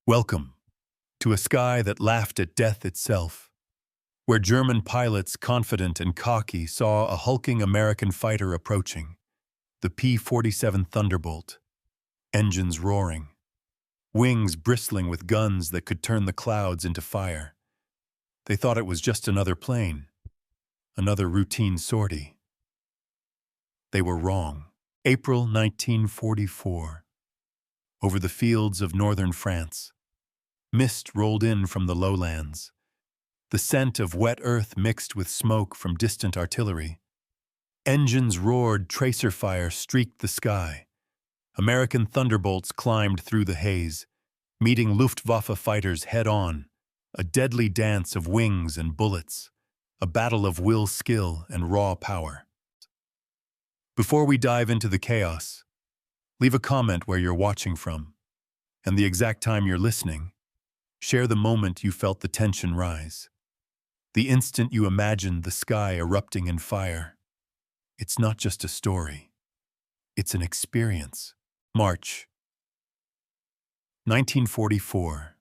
Welcome to a sky that laughed at death itself, where German pilots, confident and cocky, saw a hulking American fighter approaching, the P-47 Thunderbolt, engines roaring, wings bristling with guns that could turn the clouds into fire. They thought it was just another plane, another routine sortie. They were wrong. April 1944. Over the fields of northern France, mist rolled in from the lowlands, the scent of wet earth mixed with smoke from distant artillery. Engines roared, tracer fire streaked the sky. American Thunderbolts climbed through the haze, meeting Luftwaffe fighters head-on, a deadly dance of wings and bullets, a battle of will, skill, and raw power. Before we dive into the chaos, leave a comment where you're watching from, and the exact time you're listening. Share the moment you felt the tension rise, the instant you imagined the sky erupting in fire. It's not just a story. It's an experience. March 1944.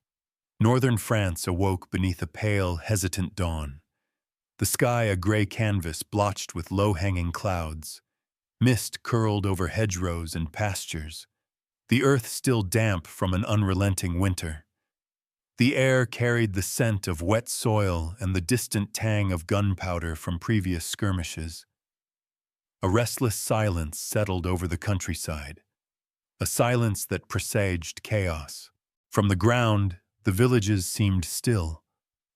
Northern France awoke beneath a pale, hesitant dawn. The sky a gray canvas blotched with low-hanging clouds. Mist curled over hedgerows and pastures, the earth still damp from an unrelenting winter. The air carried the scent of wet soil and the distant tang of gunpowder from previous skirmishes. A restless silence settled over the countryside, a silence that presaged chaos. From the ground, the villages seemed still,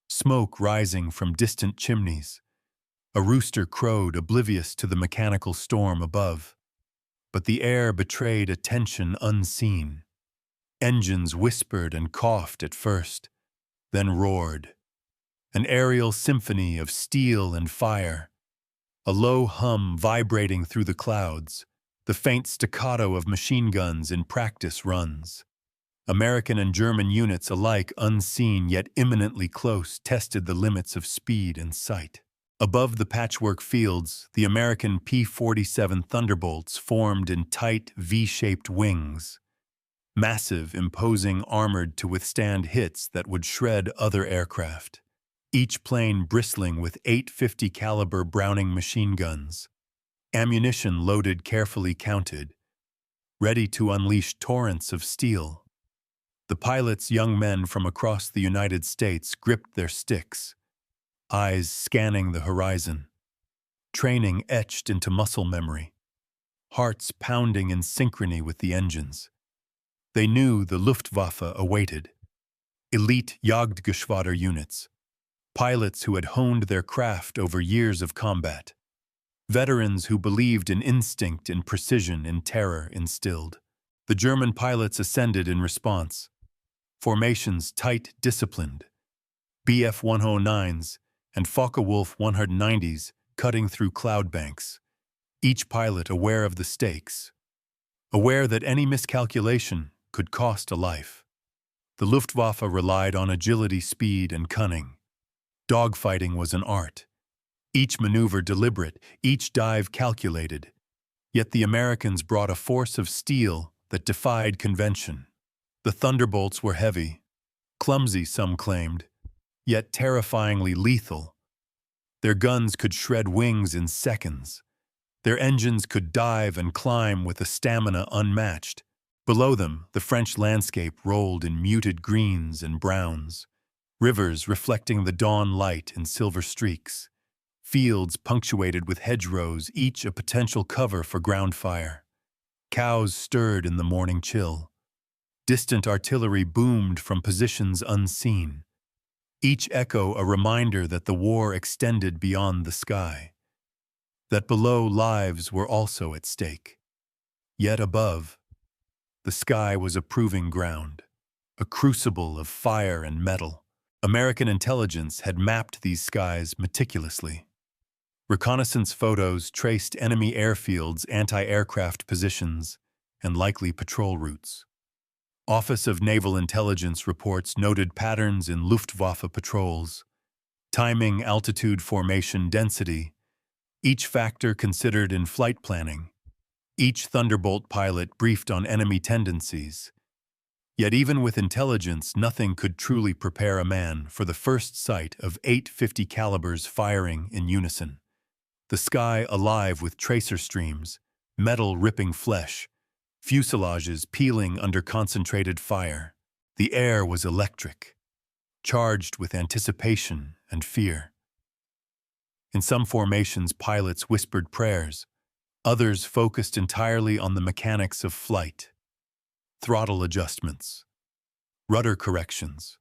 smoke rising from distant chimneys. A rooster crowed, oblivious to the mechanical storm above. But the air betrayed a tension unseen. Engines whispered and coughed at first, then roared. An aerial symphony of steel and fire. A low hum vibrating through the clouds, the faint staccato of machine guns in practice runs. American and German units alike, unseen yet imminently close, tested the limits of speed and sight. Above the patchwork fields, the American P-47 Thunderbolts formed in tight, V-shaped wings. Massive, imposing, armored to withstand hits that would shred other aircraft. Each plane bristling with 850 caliber Browning machine guns. Ammunition loaded, carefully counted, ready to unleash torrents of steel. The pilots, young men from across the United States, gripped their sticks, eyes scanning the horizon, training etched into muscle memory, hearts pounding in synchrony with the engines. They knew the Luftwaffe awaited, elite Jagdgeschwader units, pilots who had honed their craft over years of combat, veterans who believed in instinct, in precision, in terror instilled. The German pilots ascended in response, formations tight, disciplined, Bf-109s, and Focke-Wulf 190s cutting through cloud banks, each pilot aware of the stakes, aware that any miscalculation could cost a life. The Luftwaffe relied on agility, speed, and cunning. Dogfighting was an art, each maneuver deliberate, each dive calculated. Yet the Americans brought a force of steel that defied convention. The Thunderbolts were heavy, clumsy some claimed, yet terrifyingly lethal. Their guns could shred wings in seconds. Their engines could dive and climb with a stamina unmatched. Below them, the French landscape rolled in muted greens and browns, rivers reflecting the dawn light in silver streaks, fields punctuated with hedgerows, each a potential cover for ground fire. Cows stirred in the morning chill. Distant artillery boomed from positions unseen, each echo a reminder that the war extended beyond the sky, that below lives were also at stake. Yet above, the sky was a proving ground, a crucible of fire and metal. American intelligence had mapped these skies meticulously. Reconnaissance photos traced enemy airfields, anti-aircraft positions, and likely patrol routes. Office of Naval Intelligence reports noted patterns in Luftwaffe patrols, timing, altitude, formation, density, each factor considered in flight planning. Each Thunderbolt pilot briefed on enemy tendencies. Yet even with intelligence, nothing could truly prepare a man for the first sight of 850 calibers firing in unison. The sky alive with tracer streams, metal ripping flesh, fuselages peeling under concentrated fire. The air was electric, charged with anticipation and fear. In some formations, pilots whispered prayers. Others focused entirely on the mechanics of flight. Throttle adjustments, rudder corrections,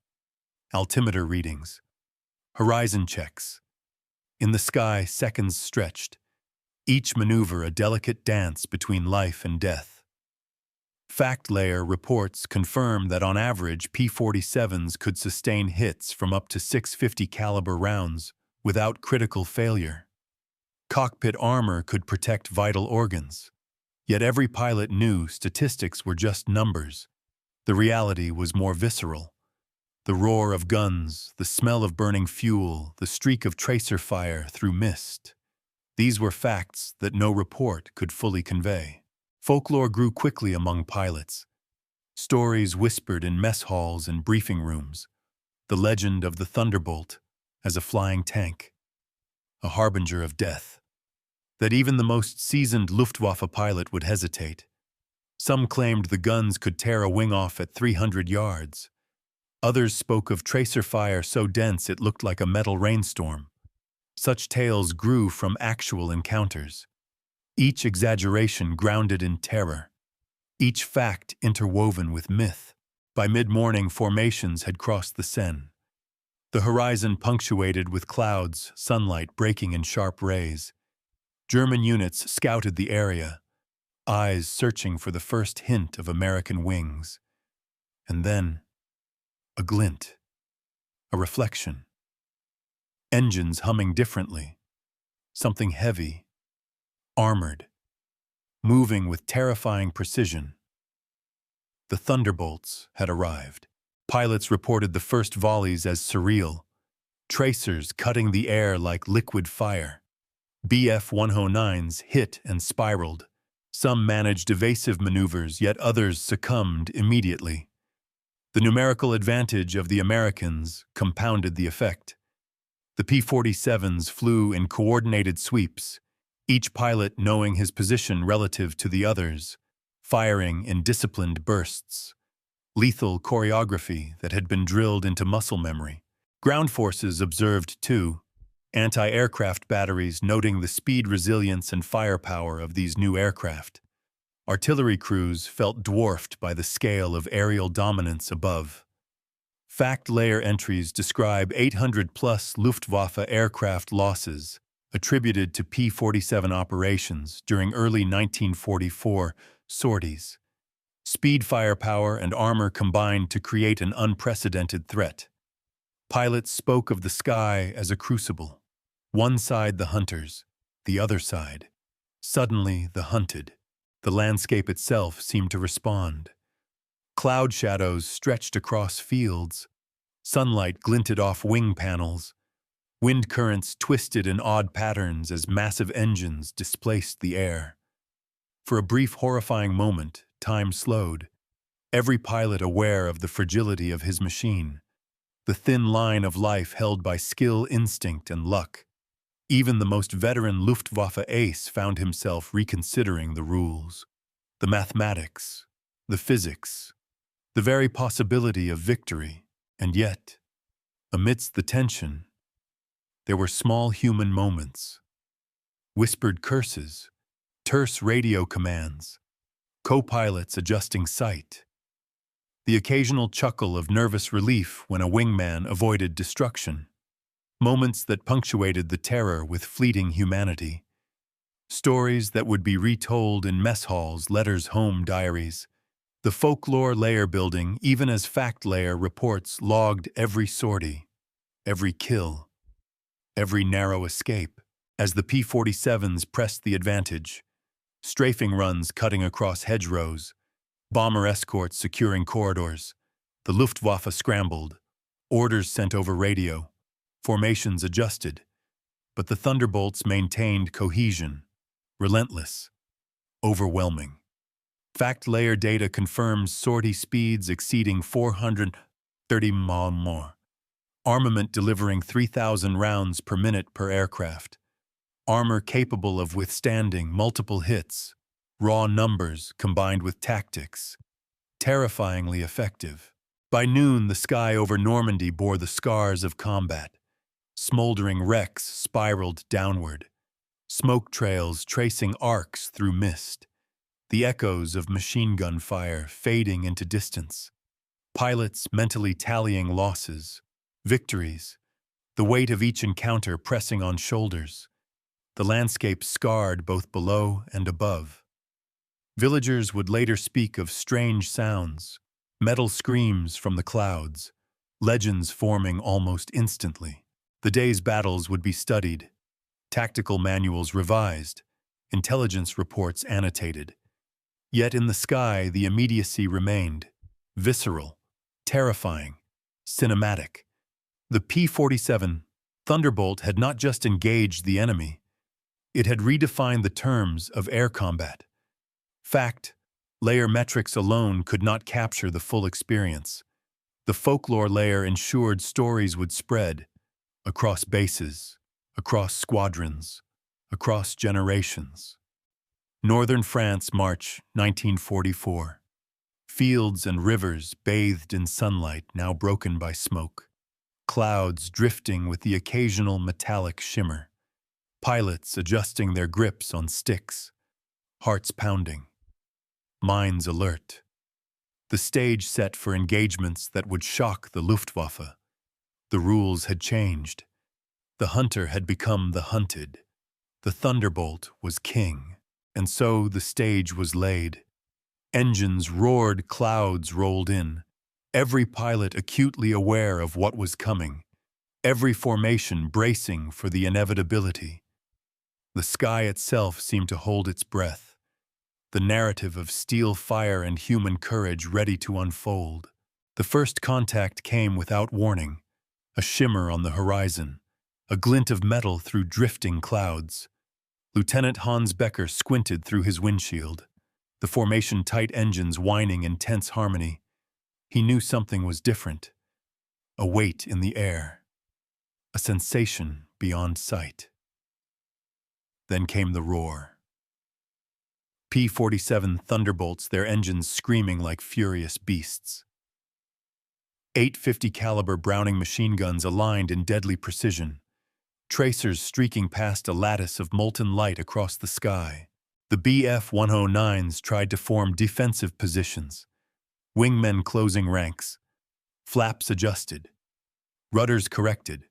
altimeter readings, horizon checks. In the sky, seconds stretched, each maneuver a delicate dance between life and death. Fact layer reports confirm that on average, P-47s could sustain hits from up to 650 caliber rounds without critical failure. Cockpit armor could protect vital organs. Yet every pilot knew statistics were just numbers. The reality was more visceral. The roar of guns, the smell of burning fuel, the streak of tracer fire through mist. These were facts that no report could fully convey. Folklore grew quickly among pilots. Stories whispered in mess halls and briefing rooms. The legend of the Thunderbolt as a flying tank, a harbinger of death. That even the most seasoned Luftwaffe pilot would hesitate. Some claimed the guns could tear a wing off at 300 yards. Others spoke of tracer fire so dense it looked like a metal rainstorm. Such tales grew from actual encounters. Each exaggeration grounded in terror. Each fact interwoven with myth. By mid-morning, formations had crossed the Seine. The horizon punctuated with clouds, sunlight breaking in sharp rays. German units scouted the area, eyes searching for the first hint of American wings. And then, a glint, a reflection. Engines humming differently, something heavy, armored, moving with terrifying precision. The Thunderbolts had arrived. Pilots reported the first volleys as surreal, tracers cutting the air like liquid fire. Bf-109s hit and spiraled. Some managed evasive maneuvers, yet others succumbed immediately. The numerical advantage of the Americans compounded the effect. The P-47s flew in coordinated sweeps, each pilot knowing his position relative to the others, firing in disciplined bursts. Lethal choreography that had been drilled into muscle memory. Ground forces observed, too. Anti-aircraft batteries noting the speed, resilience, and firepower of these new aircraft. Artillery crews felt dwarfed by the scale of aerial dominance above. Fact layer entries describe 800-plus Luftwaffe aircraft losses attributed to P-47 operations during early 1944 sorties. Speed, firepower, and armor combined to create an unprecedented threat. Pilots spoke of the sky as a crucible. One side the hunters, the other side. Suddenly the hunted. The landscape itself seemed to respond. Cloud shadows stretched across fields. Sunlight glinted off wing panels. Wind currents twisted in odd patterns as massive engines displaced the air. For a brief, horrifying moment, time slowed. Every pilot aware of the fragility of his machine. The thin line of life held by skill, instinct, and luck. Even the most veteran Luftwaffe ace found himself reconsidering the rules, the mathematics, the physics, the very possibility of victory. And yet, amidst the tension, there were small human moments. Whispered curses, terse radio commands, co-pilots adjusting sight. The occasional chuckle of nervous relief when a wingman avoided destruction. Moments that punctuated the terror with fleeting humanity. Stories that would be retold in mess halls, letters, home diaries. The folklore layer building, even as fact layer reports logged every sortie, every kill, every narrow escape. As the P-47s pressed the advantage, strafing runs cutting across hedgerows, bomber escorts securing corridors, the Luftwaffe scrambled, orders sent over radio. Formations adjusted, but the Thunderbolts maintained cohesion, relentless, overwhelming. Fact layer data confirms sortie speeds exceeding 430 mph. Armament delivering 3,000 rounds per minute per aircraft. Armor capable of withstanding multiple hits. Raw numbers combined with tactics. Terrifyingly effective. By noon, the sky over Normandy bore the scars of combat. Smoldering wrecks spiraled downward. Smoke trails tracing arcs through mist. The echoes of machine gun fire fading into distance. Pilots mentally tallying losses, victories, the weight of each encounter pressing on shoulders. The landscape scarred both below and above. Villagers would later speak of strange sounds, metal screams from the clouds, legends forming almost instantly. The day's battles would be studied, tactical manuals revised, intelligence reports annotated. Yet in the sky, the immediacy remained, visceral, terrifying, cinematic. The P-47 Thunderbolt had not just engaged the enemy, it had redefined the terms of air combat. Fact, layer metrics alone could not capture the full experience. The folklore layer ensured stories would spread across bases, across squadrons, across generations. Northern France, March 1944. Fields and rivers bathed in sunlight now broken by smoke. Clouds drifting with the occasional metallic shimmer. Pilots adjusting their grips on sticks. Hearts pounding. Minds alert. The stage set for engagements that would shock the Luftwaffe. The rules had changed. The hunter had become the hunted. The Thunderbolt was king. And so the stage was laid. Engines roared, clouds rolled in. Every pilot acutely aware of what was coming. Every formation bracing for the inevitability. The sky itself seemed to hold its breath. The narrative of steel fire and human courage ready to unfold. The first contact came without warning. A shimmer on the horizon. A glint of metal through drifting clouds. Lieutenant Hans Becker squinted through his windshield, the formation-tight engines whining in tense harmony. He knew something was different. A weight in the air. A sensation beyond sight. Then came the roar. P-47 Thunderbolts, their engines screaming like furious beasts. 850 caliber Browning machine guns aligned in deadly precision. Tracers streaking past a lattice of molten light across the sky. The Bf-109s tried to form defensive positions. Wingmen closing ranks. Flaps adjusted. Rudders corrected.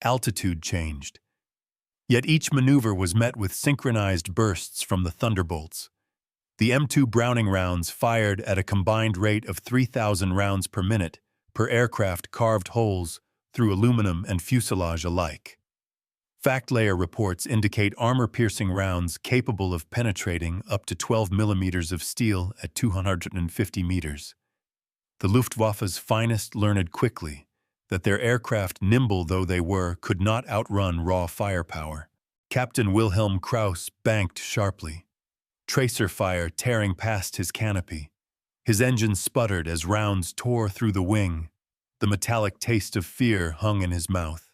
Altitude changed. Yet each maneuver was met with synchronized bursts from the Thunderbolts. The M2 Browning rounds fired at a combined rate of 3,000 rounds per minute per aircraft carved holes through aluminum and fuselage alike. Fact layer reports indicate armor-piercing rounds capable of penetrating up to 12 millimeters of steel at 250 meters. The Luftwaffe's finest learned quickly that their aircraft, nimble though they were, could not outrun raw firepower. Captain Wilhelm Krauss banked sharply, tracer fire tearing past his canopy. His engine sputtered as rounds tore through the wing. The metallic taste of fear hung in his mouth.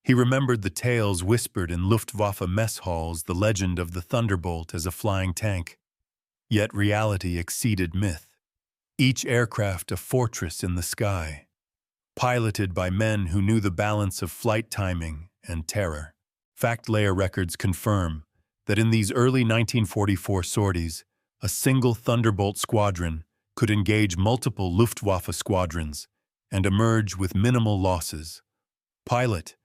He remembered the tales whispered in Luftwaffe mess halls, the legend of the Thunderbolt as a flying tank. Yet reality exceeded myth. Each aircraft a fortress in the sky, piloted by men who knew the balance of flight timing and terror. Fact layer records confirm that in these early 1944 sorties, a single Thunderbolt squadron could engage multiple Luftwaffe squadrons and emerge with minimal losses. Pilot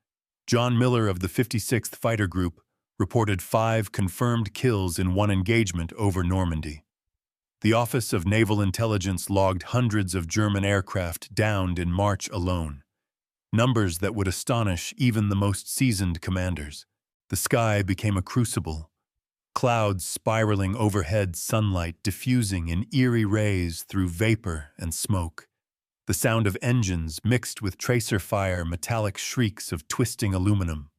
John Miller of the 56th Fighter Group reported 5 confirmed kills in one engagement over Normandy. The Office of Naval Intelligence logged hundreds of German aircraft downed in March alone, numbers that would astonish even the most seasoned commanders. The sky became a crucible, clouds spiraling overhead, sunlight diffusing in eerie rays through vapor and smoke. The sound of engines mixed with tracer fire, metallic shrieks of twisting aluminum.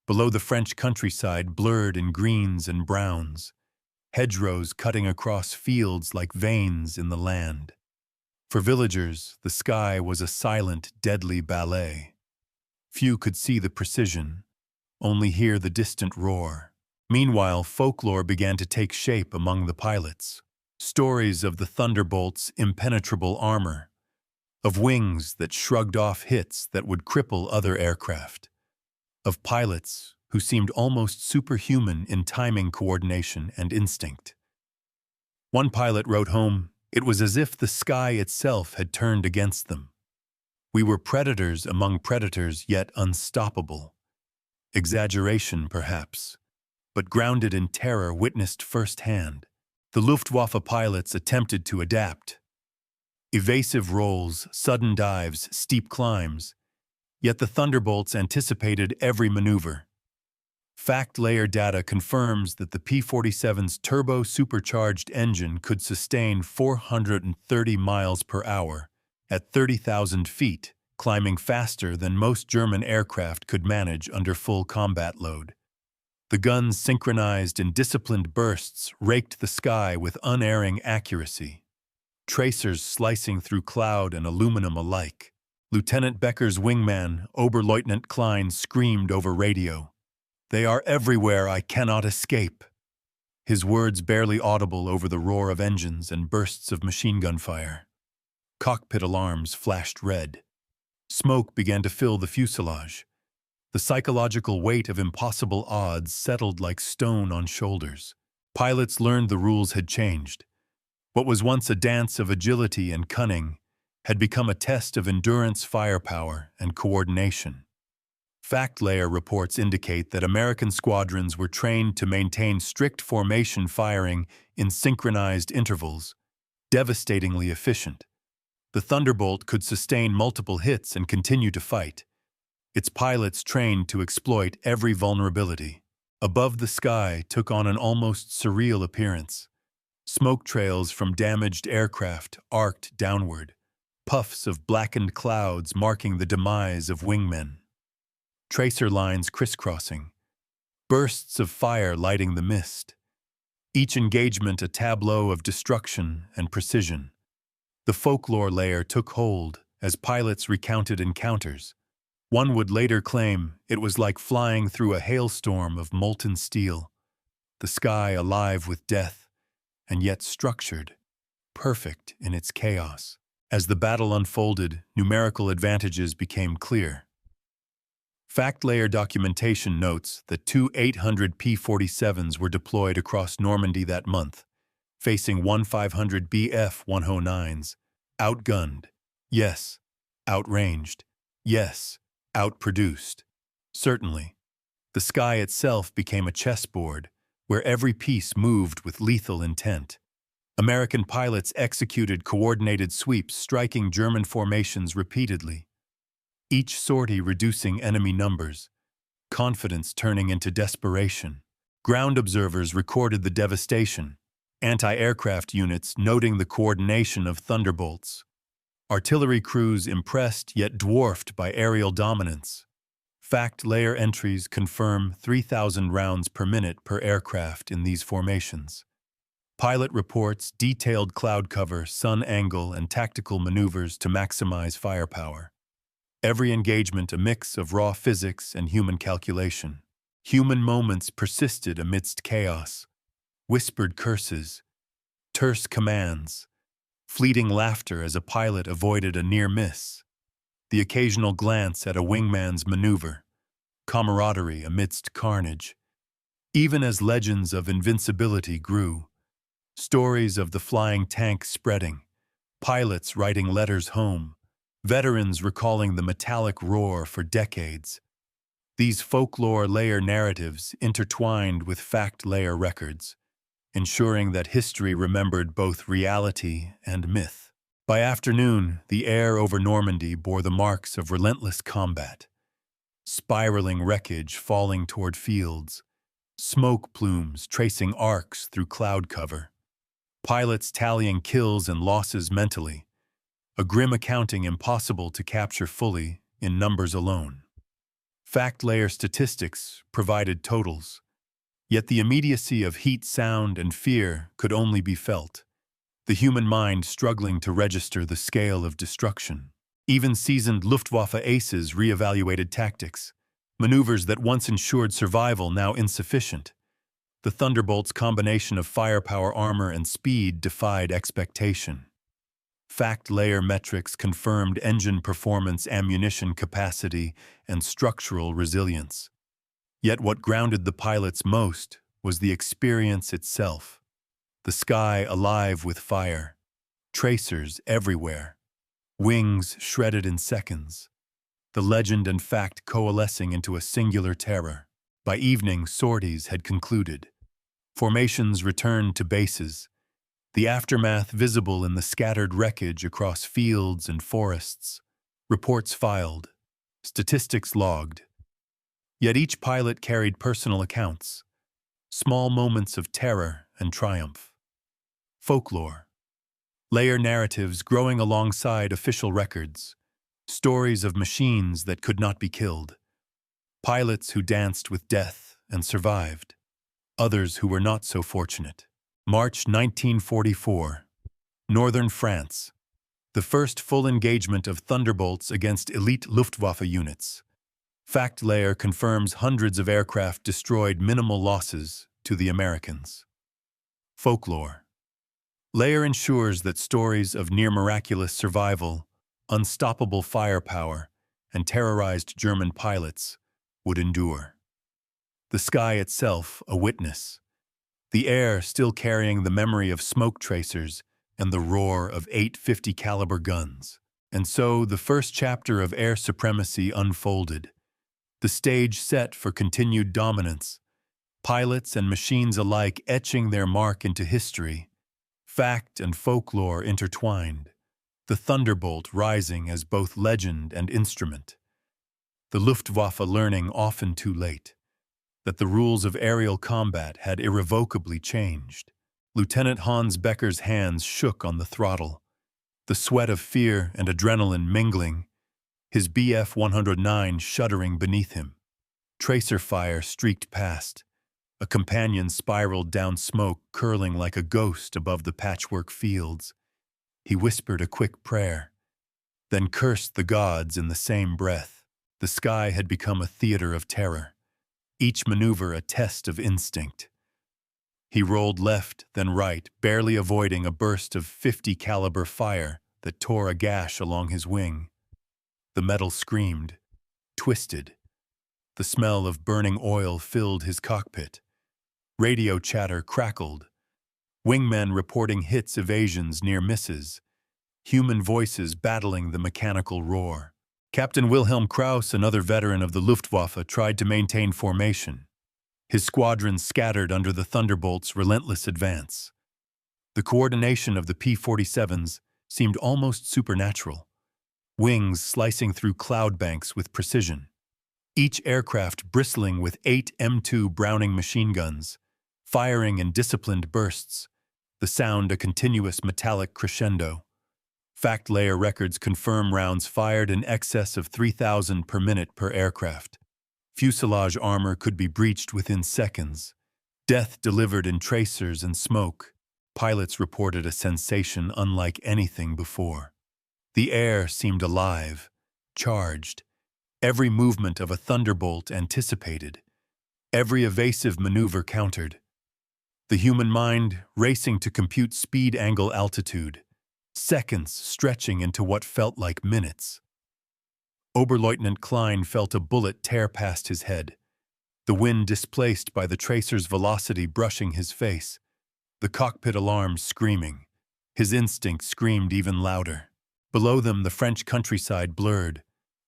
Below, the French countryside blurred in greens and browns. hedgerows cutting across fields like veins in the land. For villagers, the sky was a silent, deadly ballet. Few could see the precision, only hear the distant roar. Meanwhile, folklore began to take shape among the pilots. Stories of the Thunderbolts' impenetrable armor, of wings that shrugged off hits that would cripple other aircraft, of pilots who seemed almost superhuman in timing, coordination, and instinct. One pilot wrote home, "It was as if the sky itself had turned against them. We were predators among predators, yet unstoppable." Exaggeration, perhaps, but grounded in terror witnessed firsthand. The Luftwaffe pilots attempted to adapt. Evasive rolls, sudden dives, steep climbs, yet the Thunderbolts anticipated every maneuver. Fact layer data confirms that the P-47's turbo-supercharged engine could sustain 430 miles per hour at 30,000 feet, climbing faster than most German aircraft could manage under full combat load. The guns, synchronized in disciplined bursts, raked the sky with unerring accuracy. Tracers slicing through cloud and aluminum alike. Lieutenant Becker's wingman, Oberleutnant Klein, screamed over radio, "They are everywhere, I cannot escape." His words barely audible over the roar of engines and bursts of machine gun fire. Cockpit alarms flashed red. Smoke began to fill the fuselage. The psychological weight of impossible odds settled like stone on shoulders. Pilots learned the rules had changed. What was once a dance of agility and cunning had become a test of endurance, firepower, and coordination. Fact layer reports indicate that American squadrons were trained to maintain strict formation firing in synchronized intervals, devastatingly efficient. The Thunderbolt could sustain multiple hits and continue to fight. Its pilots trained to exploit every vulnerability. Above, the sky took on an almost surreal appearance. Smoke trails from damaged aircraft arced downward, puffs of blackened clouds marking the demise of wingmen. Tracer lines crisscrossing, bursts of fire lighting the mist. Each engagement a tableau of destruction and precision. The folklore layer took hold as pilots recounted encounters. One would later claim it was like flying through a hailstorm of molten steel, the sky alive with death, and yet structured, perfect in its chaos. As the battle unfolded, numerical advantages became clear. Fact layer documentation notes that two 800 P-47s were deployed across Normandy that month, facing 1,500 Bf-109s, outgunned, yes, outranged, yes, outproduced. Certainly, the sky itself became a chessboard where every piece moved with lethal intent. American pilots executed coordinated sweeps, striking German formations repeatedly, each sortie reducing enemy numbers, confidence turning into desperation. Ground observers recorded the devastation, anti-aircraft units noting the coordination of Thunderbolts. Artillery crews impressed yet dwarfed by aerial dominance. Fact layer entries confirm 3,000 rounds per minute per aircraft in these formations. Pilot reports detailed cloud cover, sun angle, and tactical maneuvers to maximize firepower. Every engagement a mix of raw physics and human calculation. Human moments persisted amidst chaos. Whispered curses, terse commands, fleeting laughter as a pilot avoided a near miss, the occasional glance at a wingman's maneuver, camaraderie amidst carnage. Even as legends of invincibility grew, stories of the flying tank spreading, pilots writing letters home, veterans recalling the metallic roar for decades. These folklore layer narratives intertwined with fact layer records, ensuring that history remembered both reality and myth. By afternoon, the air over Normandy bore the marks of relentless combat. Spiraling wreckage falling toward fields, smoke plumes tracing arcs through cloud cover, pilots tallying kills and losses mentally, a grim accounting impossible to capture fully in numbers alone. Fact layer statistics provided totals, Yet the immediacy of heat, sound, and fear could only be felt, the human mind struggling to register the scale of destruction. Even seasoned Luftwaffe aces reevaluated tactics, maneuvers that once ensured survival now insufficient. The Thunderbolts' combination of firepower, armor, and speed defied expectation. Fact layer metrics confirmed engine performance, ammunition capacity, and structural resilience. Yet what grounded the pilots most was the experience itself. The sky alive with fire, tracers everywhere, wings shredded in seconds, the legend and fact coalescing into a singular terror. By evening, sorties had concluded. Formations returned to bases, the aftermath visible in the scattered wreckage across fields and forests. Reports filed, statistics logged. Yet each pilot carried personal accounts, small moments of terror and triumph. Folklore. Layer narratives growing alongside official records. Stories of machines that could not be killed. Pilots who danced with death and survived. Others who were not so fortunate. March 1944. Northern France. The first full engagement of Thunderbolts against elite Luftwaffe units. Fact layer confirms hundreds of aircraft destroyed, minimal losses to the Americans. Folklore. Layer ensures that stories of near-miraculous survival, unstoppable firepower, and terrorized German pilots would endure. The sky itself a witness, the air still carrying the memory of smoke tracers and the roar of 850 caliber guns. And so the first chapter of air supremacy unfolded, the stage set for continued dominance, pilots and machines alike etching their mark into history, fact and folklore intertwined, the Thunderbolt rising as both legend and instrument. The Luftwaffe learning often too late that the rules of aerial combat had irrevocably changed. Lieutenant Hans Becker's hands shook on the throttle, the sweat of fear and adrenaline mingling, his Bf-109 shuddering beneath him. Tracer fire streaked past. A companion spiraled down, smoke curling like a ghost above the patchwork fields. He whispered a quick prayer, then cursed the gods in the same breath. The sky had become a theater of terror, each maneuver a test of instinct. He rolled left, then right, barely avoiding a burst of 50 caliber fire that tore a gash along his wing. The metal screamed, twisted. The smell of burning oil filled his cockpit. Radio chatter crackled. Wingmen reporting hits, evasions, near misses. Human voices battling the mechanical roar. Captain Wilhelm Krauss, another veteran of the Luftwaffe, tried to maintain formation. His squadron scattered under the Thunderbolts' relentless advance. The coordination of the P-47s seemed almost supernatural, wings slicing through cloud banks with precision. Each aircraft bristling with 8 M2 Browning machine guns, firing in disciplined bursts, the sound a continuous metallic crescendo. Fact layer records confirm rounds fired in excess of 3,000 per minute per aircraft. Fuselage armor could be breached within seconds. Death delivered in tracers and smoke. Pilots reported a sensation unlike anything before. The air seemed alive, charged. Every movement of a Thunderbolt anticipated. Every evasive maneuver countered. The human mind racing to compute speed, angle, altitude. Seconds stretching into what felt like minutes. Oberleutnant Klein felt a bullet tear past his head, the wind displaced by the tracer's velocity brushing his face, the cockpit alarms screaming. His instinct screamed even louder. Below them, the French countryside blurred,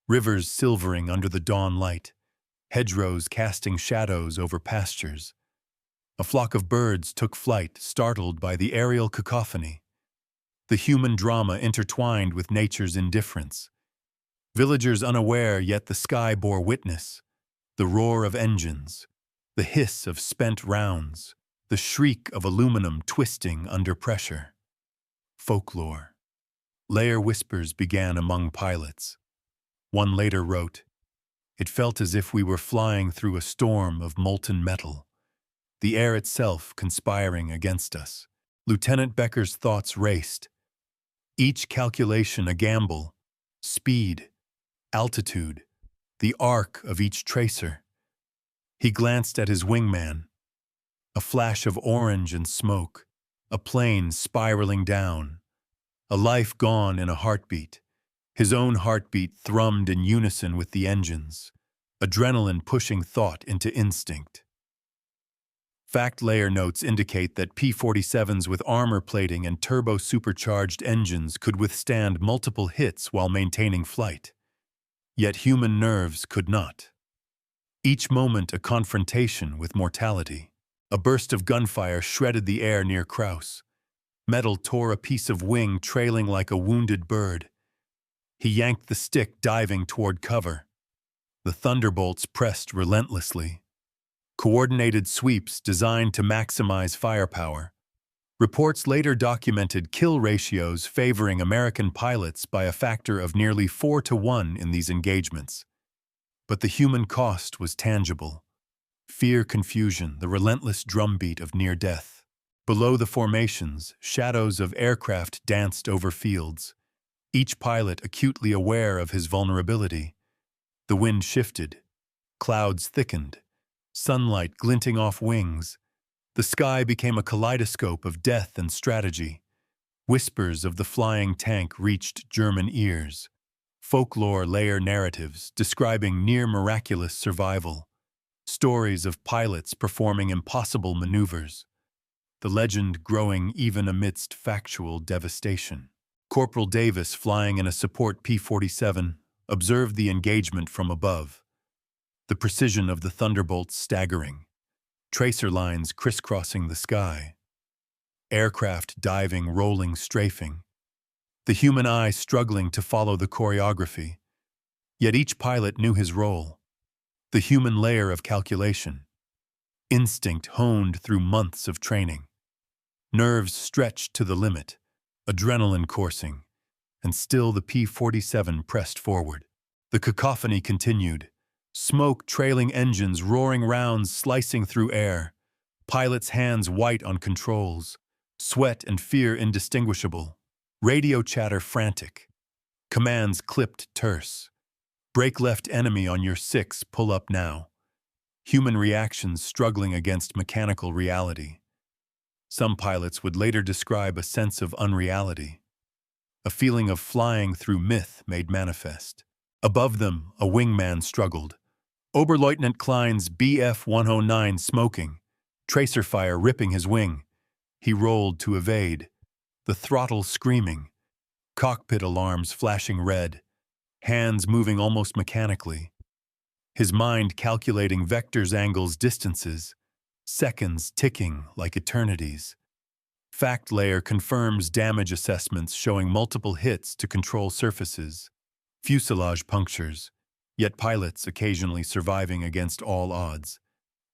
rivers silvering under the dawn light, hedgerows casting shadows over pastures. A flock of birds took flight, startled by the aerial cacophony. The human drama intertwined with nature's indifference. Villagers unaware, yet the sky bore witness. The roar of engines, the hiss of spent rounds, the shriek of aluminum twisting under pressure. Folklore. Layer whispers began among pilots. One later wrote, "It felt as if we were flying through a storm of molten metal. the air itself conspiring against us. Lieutenant Becker's thoughts raced, each calculation a gamble: speed, altitude, the arc of each tracer. He glanced at his wingman. A flash of orange and smoke, a plane spiraling down, a life gone in a heartbeat. His own heartbeat thrummed in unison with the engines, adrenaline pushing thought into instinct. Fact layer notes indicate that P-47s with armor plating and turbo-supercharged engines could withstand multiple hits while maintaining flight. Yet human nerves could not. Each moment a confrontation with mortality. A burst of gunfire shredded the air near Krauss. Metal tore a piece of wing trailing like a wounded bird. He yanked the stick, diving toward cover. The Thunderbolts pressed relentlessly. Coordinated sweeps designed to maximize firepower. Reports later documented kill ratios favoring American pilots by a factor of nearly 4-to-1 in these engagements. But the human cost was tangible. Fear, confusion, the relentless drumbeat of near death. Below the formations, shadows of aircraft danced over fields, each pilot acutely aware of his vulnerability. The wind shifted. Clouds thickened. Sunlight glinting off wings. The sky became a kaleidoscope of death and strategy. Whispers of the flying tank reached German ears. Folklore layer narratives describing near-miraculous survival. Stories of pilots performing impossible maneuvers. The legend growing even amidst factual devastation. Corporal Davis, flying in a support P-47, observed the engagement from above. The precision of the Thunderbolts staggering. Tracer lines crisscrossing the sky. Aircraft diving, rolling, strafing. The human eye struggling to follow the choreography. Yet each pilot knew his role. The human layer of calculation. Instinct honed through months of training. Nerves stretched to the limit. Adrenaline coursing. And still the P-47 pressed forward. The cacophony continued. Smoke trailing engines, roaring rounds slicing through air. Pilots' hands white on controls. Sweat and fear indistinguishable. Radio chatter frantic. Commands clipped terse. Brake left enemy on your 6, pull up now. Human reactions struggling against mechanical reality. Some pilots would later describe a sense of unreality. A feeling of flying through myth made manifest. Above them, a wingman struggled. Oberleutnant Klein's Bf-109 smoking, tracer fire ripping his wing. He rolled to evade, the throttle screaming, cockpit alarms flashing red, hands moving almost mechanically. His mind calculating vectors, angles, distances, seconds ticking like eternities. Fact layer confirms damage assessments showing multiple hits to control surfaces, fuselage punctures, yet pilots occasionally surviving against all odds.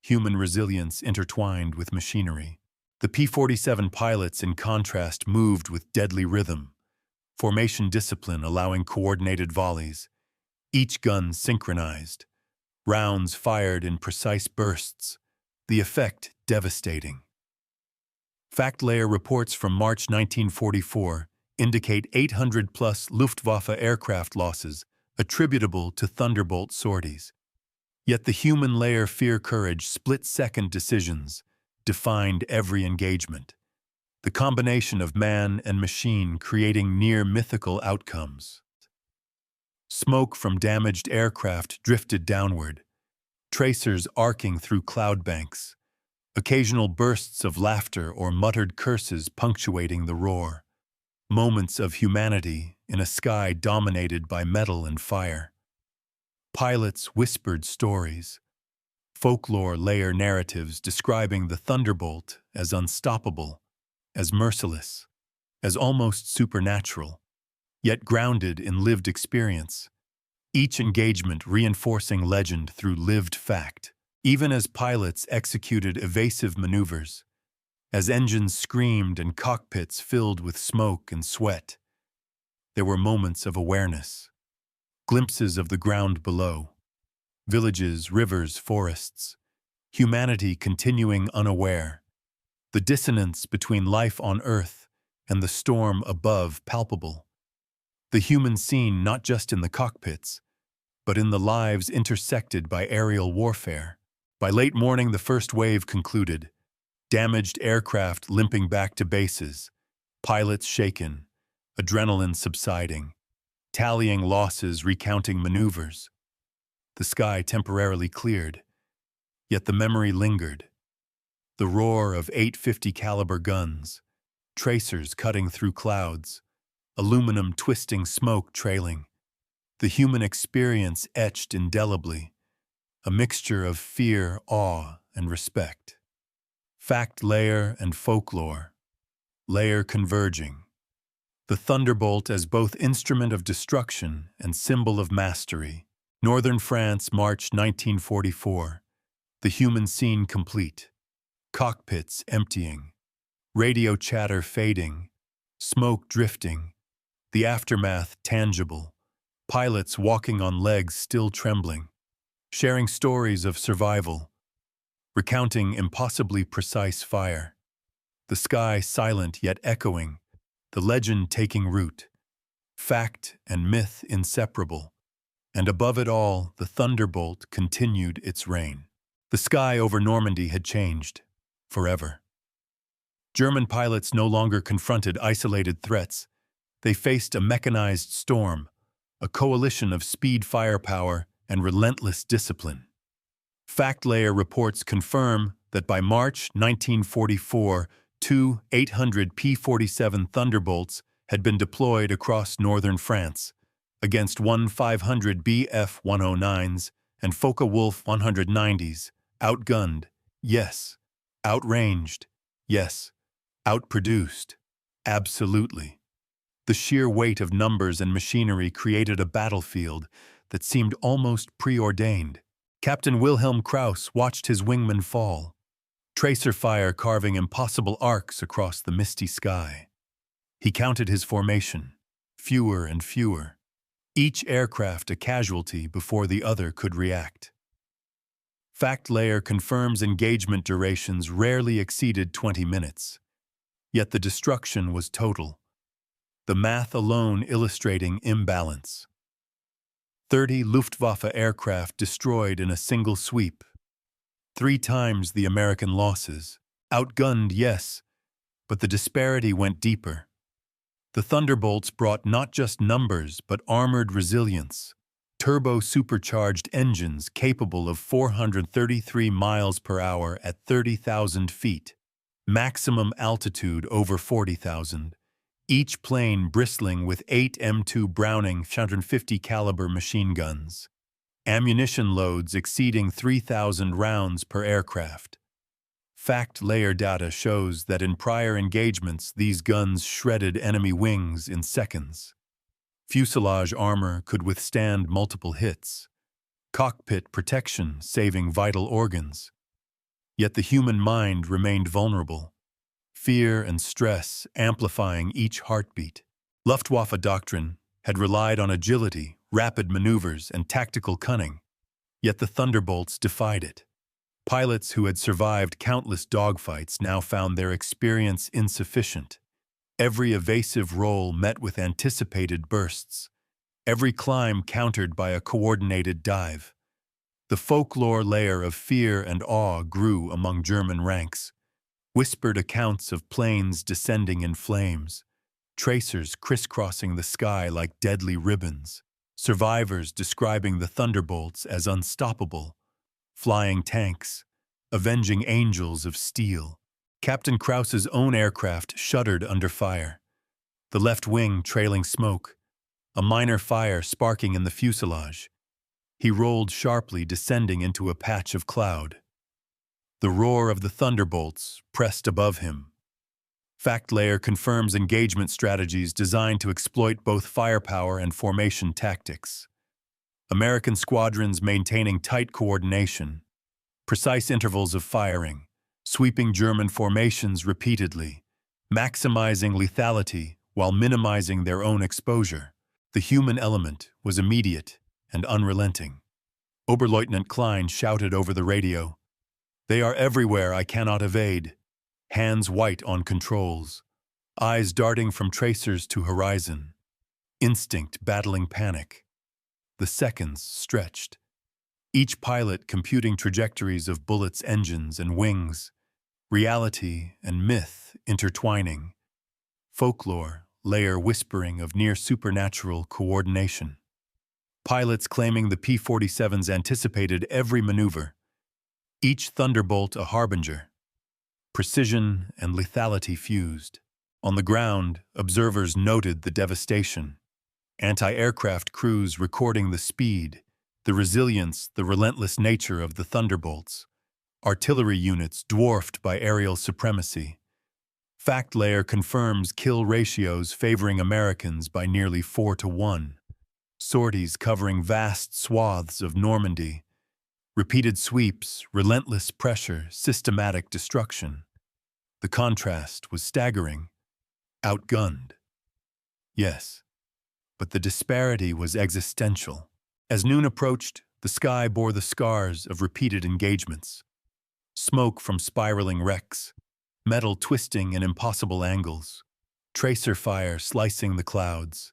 Human resilience intertwined with machinery. The P-47 pilots, in contrast, moved with deadly rhythm. Formation discipline allowing coordinated volleys. Each gun synchronized. Rounds fired in precise bursts. The effect devastating. Fact layer reports from March 1944 indicate 800-plus Luftwaffe aircraft losses attributable to Thunderbolt sorties. Yet the human layer fear-courage split-second decisions defined every engagement. The combination of man and machine creating near-mythical outcomes. Smoke from damaged aircraft drifted downward, tracers arcing through cloud banks, occasional bursts of laughter or muttered curses punctuating the roar. Moments of humanity in a sky dominated by metal and fire. Pilots whispered stories. Folklore layer narratives describing the Thunderbolt as unstoppable, as merciless, as almost supernatural, yet grounded in lived experience. Each engagement reinforcing legend through lived fact, even as pilots executed evasive maneuvers, as engines screamed and cockpits filled with smoke and sweat. There were moments of awareness, glimpses of the ground below, villages, rivers, forests, humanity continuing unaware, the dissonance between life on Earth and the storm above palpable. The human scene not just in the cockpits, but in the lives intersected by aerial warfare. By late morning, the first wave concluded, damaged aircraft limping back to bases, pilots shaken, adrenaline subsiding, tallying losses, recounting maneuvers. The sky temporarily cleared, yet the memory lingered. The roar of 850 caliber guns, tracers cutting through clouds, aluminum twisting, smoke trailing. The human experience etched indelibly, a mixture of fear, awe, and respect. Fact layer and folklore, layer converging. The thunderbolt as both instrument of destruction and symbol of mastery. Northern France, March 1944. The human scene complete. Cockpits emptying. Radio chatter fading. Smoke drifting. The aftermath tangible. Pilots walking on legs still trembling. Sharing stories of survival. Recounting impossibly precise fire. The sky silent yet echoing. The legend taking root. Fact and myth inseparable. And above it all, the thunderbolt continued its reign. The sky over Normandy had changed. Forever. German pilots no longer confronted isolated threats. They faced a mechanized storm, a coalition of speed firepower and relentless discipline. Fact layer reports confirm that by March 1944, two 800 P-47 Thunderbolts had been deployed across northern France, against 500 Bf-109s and Focke-Wulf 190s, outgunned, yes, outranged, yes, outproduced, absolutely. The sheer weight of numbers and machinery created a battlefield that seemed almost preordained. Captain Wilhelm Krauss watched his wingmen fall, tracer fire carving impossible arcs across the misty sky. He counted his formation, fewer and fewer, each aircraft a casualty before the other could react. Fact layer confirms engagement durations rarely exceeded 20 minutes. Yet the destruction was total, the math alone illustrating imbalance. 30 Luftwaffe aircraft destroyed in a single sweep. 3 times the American losses. Outgunned, yes, but the disparity went deeper. The Thunderbolts brought not just numbers, but armored resilience. Turbo-supercharged engines capable of 433 miles per hour at 30,000 feet. Maximum altitude over 40,000. Each plane bristling with 8 M2 Browning 150 caliber machine guns. Ammunition loads exceeding 3,000 rounds per aircraft. Fact layer data shows that in prior engagements, these guns shredded enemy wings in seconds. Fuselage armor could withstand multiple hits. Cockpit protection saving vital organs. Yet the human mind remained vulnerable. Fear and stress amplifying each heartbeat. Luftwaffe doctrine had relied on agility, rapid maneuvers, and tactical cunning. Yet the Thunderbolts defied it. Pilots who had survived countless dogfights now found their experience insufficient. Every evasive roll met with anticipated bursts. Every climb countered by a coordinated dive. The folklore layer of fear and awe grew among German ranks. Whispered accounts of planes descending in flames, tracers crisscrossing the sky like deadly ribbons, survivors describing the Thunderbolts as unstoppable, flying tanks, avenging angels of steel. Captain Krauss's own aircraft shuddered under fire, the left wing trailing smoke, a minor fire sparking in the fuselage. He rolled sharply, descending into a patch of cloud. The roar of the Thunderbolts pressed above him. Fact layer confirms engagement strategies designed to exploit both firepower and formation tactics. American squadrons maintaining tight coordination, precise intervals of firing, sweeping German formations repeatedly, maximizing lethality while minimizing their own exposure. The human element was immediate and unrelenting. Oberleutnant Klein shouted over the radio, They are everywhere I cannot evade. Hands white on controls. Eyes darting from tracers to horizon. Instinct battling panic. The seconds stretched. Each pilot computing trajectories of bullets' engines and wings. Reality and myth intertwining. Folklore, layer whispering of near-supernatural coordination. Pilots claiming the P-47s anticipated every maneuver. Each Thunderbolt a harbinger. Precision and lethality fused. On the ground, observers noted the devastation. Anti-aircraft crews recording the speed, the resilience, the relentless nature of the Thunderbolts. Artillery units dwarfed by aerial supremacy. Fact layer confirms kill ratios favoring Americans by nearly 4-1. Sorties covering vast swaths of Normandy. Repeated sweeps, relentless pressure, systematic destruction. The contrast was staggering. Outgunned. Yes, but the disparity was existential. As noon approached, the sky bore the scars of repeated engagements. Smoke from spiraling wrecks, metal twisting in impossible angles, tracer fire slicing the clouds,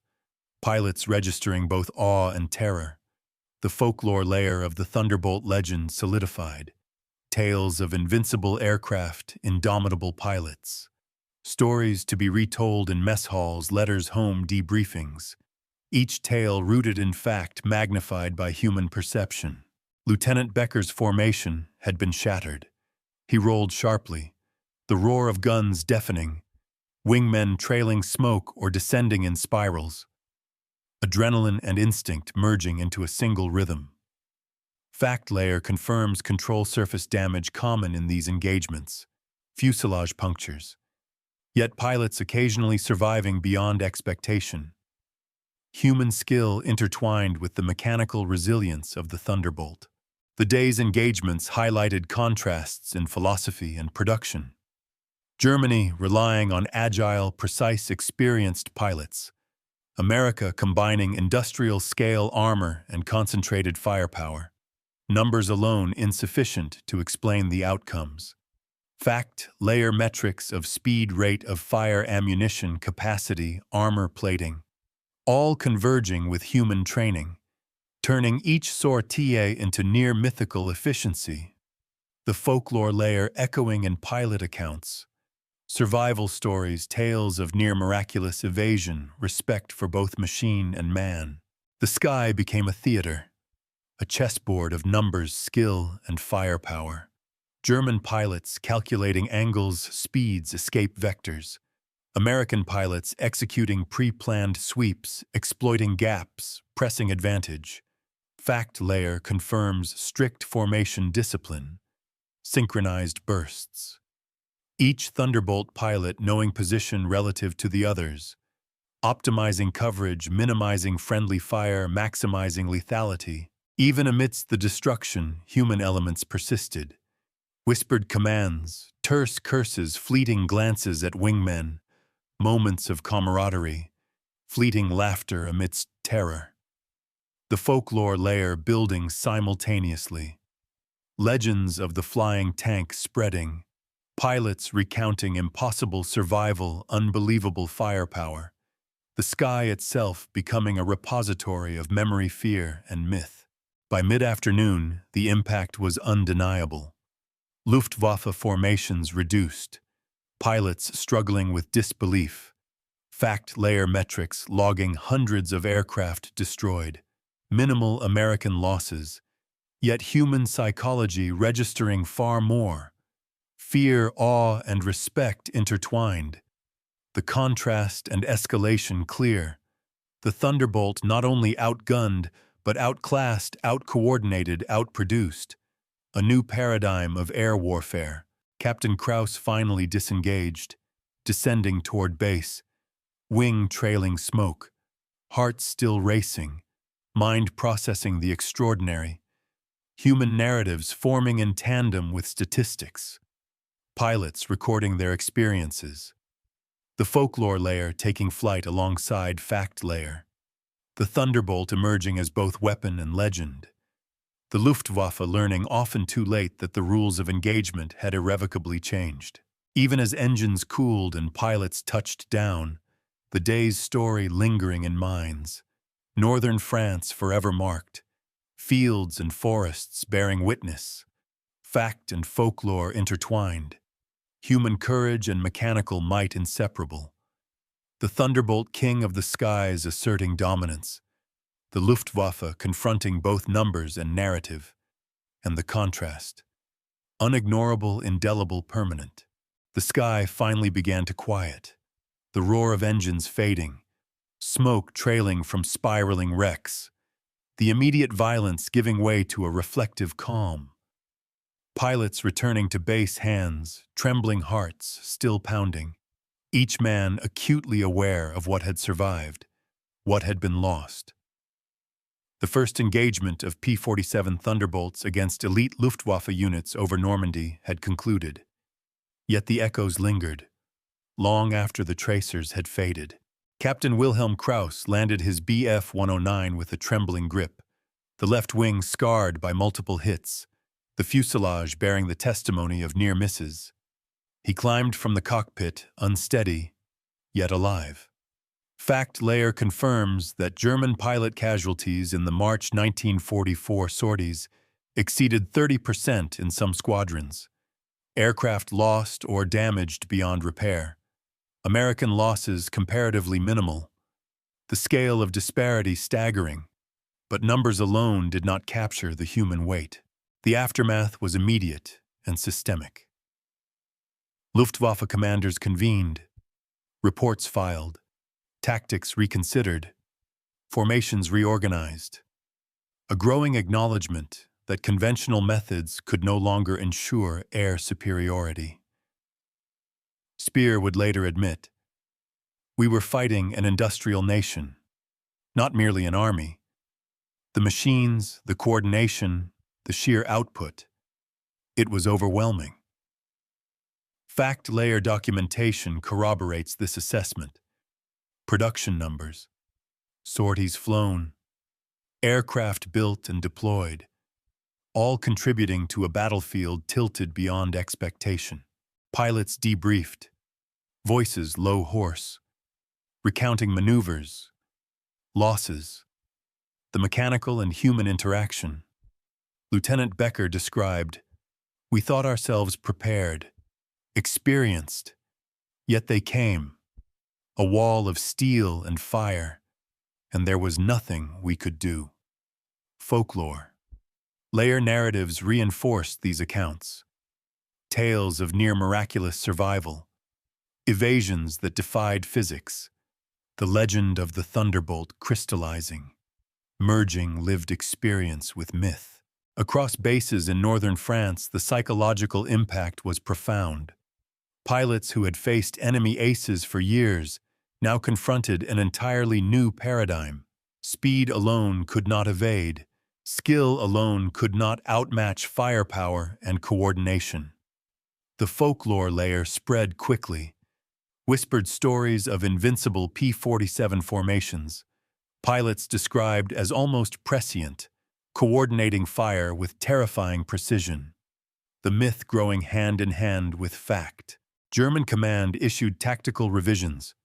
pilots registering both awe and terror. The folklore layer of the Thunderbolt legend solidified. Tales of invincible aircraft, indomitable pilots. Stories to be retold in mess halls, letters home, debriefings. Each tale rooted in fact, magnified by human perception. Lieutenant Becker's formation had been shattered. He rolled sharply, the roar of guns deafening, wingmen trailing smoke or descending in spirals. Adrenaline and instinct merging into a single rhythm. Fact layer confirms control surface damage common in these engagements. Fuselage punctures. Yet pilots occasionally surviving beyond expectation. Human skill intertwined with the mechanical resilience of the Thunderbolt. The day's engagements highlighted contrasts in philosophy and production. Germany relying on agile, precise, experienced pilots. America combining industrial-scale armor and concentrated firepower. Numbers alone insufficient to explain the outcomes. Fact layer metrics of speed, rate of fire, ammunition, capacity, armor plating. All converging with human training, turning each sortie into near-mythical efficiency. The folklore layer echoing in pilot accounts. Survival stories, tales of near-miraculous evasion, respect for both machine and man. The sky became a theater, a chessboard of numbers, skill, and firepower. German pilots calculating angles, speeds, escape vectors. American pilots executing pre-planned sweeps, exploiting gaps, pressing advantage. Fact layer confirms strict formation discipline. Synchronized bursts. Each Thunderbolt pilot knowing position relative to the others. Optimizing coverage, minimizing friendly fire, maximizing lethality. Even amidst the destruction, human elements persisted. Whispered commands, terse curses, fleeting glances at wingmen. Moments of camaraderie, fleeting laughter amidst terror. The folklore layer building simultaneously. Legends of the flying tank spreading. Pilots recounting impossible survival, unbelievable firepower. The sky itself becoming a repository of memory, fear, and myth. By mid-afternoon, the impact was undeniable. Luftwaffe formations reduced. Pilots struggling with disbelief. Fact layer metrics logging hundreds of aircraft destroyed. Minimal American losses. Yet human psychology registering far more. Fear, awe, and respect intertwined. The contrast and escalation clear. The Thunderbolt not only outgunned, but outclassed, outcoordinated, outproduced. A new paradigm of air warfare. Captain Krauss finally disengaged, descending toward base. Wing trailing smoke. Heart still racing. Mind processing the extraordinary. Human narratives forming in tandem with statistics. Pilots recording their experiences. The folklore layer taking flight alongside fact layer. The Thunderbolt emerging as both weapon and legend. the Luftwaffe learning often too late that the rules of engagement had irrevocably changed. Even as engines cooled and pilots touched down, the day's story lingering in minds. Northern France forever marked, fields and forests bearing witness, fact and folklore intertwined, human courage and mechanical might inseparable. The Thunderbolt king of the skies asserting dominance, the Luftwaffe confronting both numbers and narrative, and the contrast, unignorable, indelible, permanent. The sky finally began to quiet, the roar of engines fading, smoke trailing from spiraling wrecks, the immediate violence giving way to a reflective calm. Pilots returning to base, hands, trembling hearts still pounding, each man acutely aware of what had survived, what had been lost. The first engagement of P-47 Thunderbolts against elite Luftwaffe units over Normandy had concluded. Yet the echoes lingered, long after the tracers had faded. Captain Wilhelm Krauss landed his Bf-109 with a trembling grip, the left wing scarred by multiple hits, the fuselage bearing the testimony of near misses. He climbed from the cockpit, unsteady, yet alive. Fact layer confirms that German pilot casualties in the March 1944 sorties exceeded 30% in some squadrons. Aircraft lost or damaged beyond repair. American losses comparatively minimal. The scale of disparity staggering, but numbers alone did not capture the human weight. The aftermath was immediate and systemic. Luftwaffe commanders convened, reports filed, tactics reconsidered, formations reorganized. A growing acknowledgement that conventional methods could no longer ensure air superiority. Speer would later admit, "We were fighting an industrial nation, not merely an army. The machines, the coordination, the sheer output, it was overwhelming." Fact layer documentation corroborates this assessment. Production numbers, sorties flown, aircraft built and deployed, all contributing to a battlefield tilted beyond expectation. Pilots debriefed, voices low hoarse, recounting maneuvers, losses, the mechanical and human interaction. Lieutenant Becker described, "We thought ourselves prepared, experienced, yet they came. A wall of steel and fire, and there was nothing we could do." Folklore. Layer narratives reinforced these accounts. Tales of near-miraculous survival, evasions that defied physics, the legend of the Thunderbolt crystallizing, merging lived experience with myth. Across bases in northern France, the psychological impact was profound. Pilots who had faced enemy aces for years now confronted an entirely new paradigm. Speed alone could not evade. Skill alone could not outmatch firepower and coordination. The folklore layer spread quickly. Whispered stories of invincible P-47 formations. Pilots described as almost prescient, coordinating fire with terrifying precision. The myth growing hand in hand with fact. German command issued tactical revisions,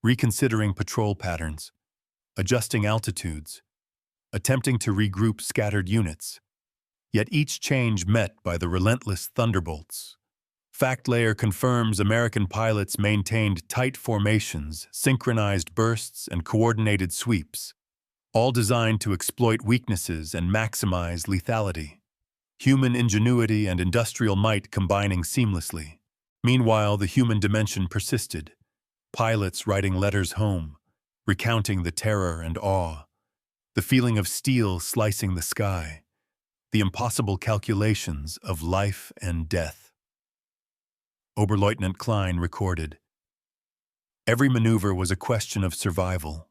reconsidering patrol patterns, adjusting altitudes, attempting to regroup scattered units, yet each change met by the relentless Thunderbolts. Fact layer confirms American pilots maintained tight formations, synchronized bursts, and coordinated sweeps, all designed to exploit weaknesses and maximize lethality. Human ingenuity and industrial might combining seamlessly. Meanwhile, the human dimension persisted. Pilots writing letters home, recounting the terror and awe, the feeling of steel slicing the sky, the impossible calculations of life and death. Oberleutnant Klein recorded, "Every maneuver was a question of survival,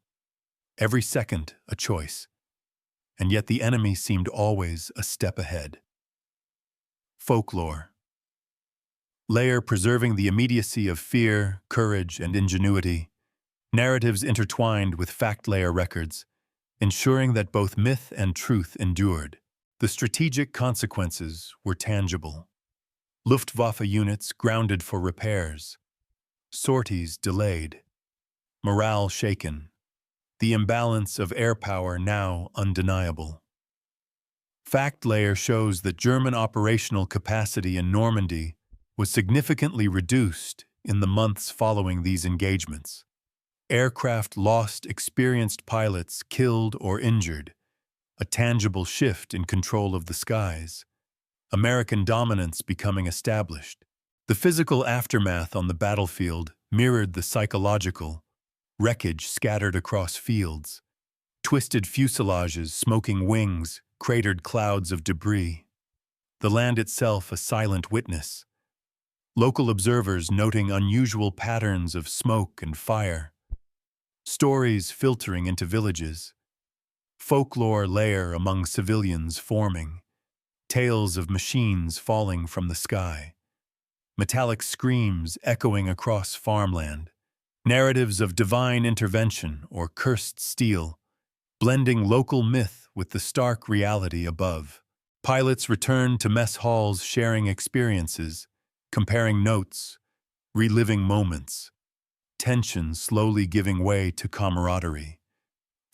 every second a choice, and yet the enemy seemed always a step ahead." Folklore. Layer preserving the immediacy of fear, courage, and ingenuity, narratives intertwined with fact layer records, ensuring that both myth and truth endured. The strategic consequences were tangible. Luftwaffe units grounded for repairs, sorties delayed, morale shaken, the imbalance of air power now undeniable. Fact layer shows that German operational capacity in Normandy was significantly reduced in the months following these engagements. Aircraft lost experienced pilots killed or injured, a tangible shift in control of the skies. American dominance becoming established. The physical aftermath on the battlefield mirrored the psychological, wreckage scattered across fields, twisted fuselages, smoking wings, cratered clouds of debris. The land itself a silent witness. Local observers noting unusual patterns of smoke and fire. Stories filtering into villages. Folklore layer among civilians forming. Tales of machines falling from the sky. Metallic screams echoing across farmland. Narratives of divine intervention or cursed steel, blending local myth with the stark reality above. Pilots returned to mess halls sharing experiences, comparing notes, reliving moments. Tension slowly giving way to camaraderie.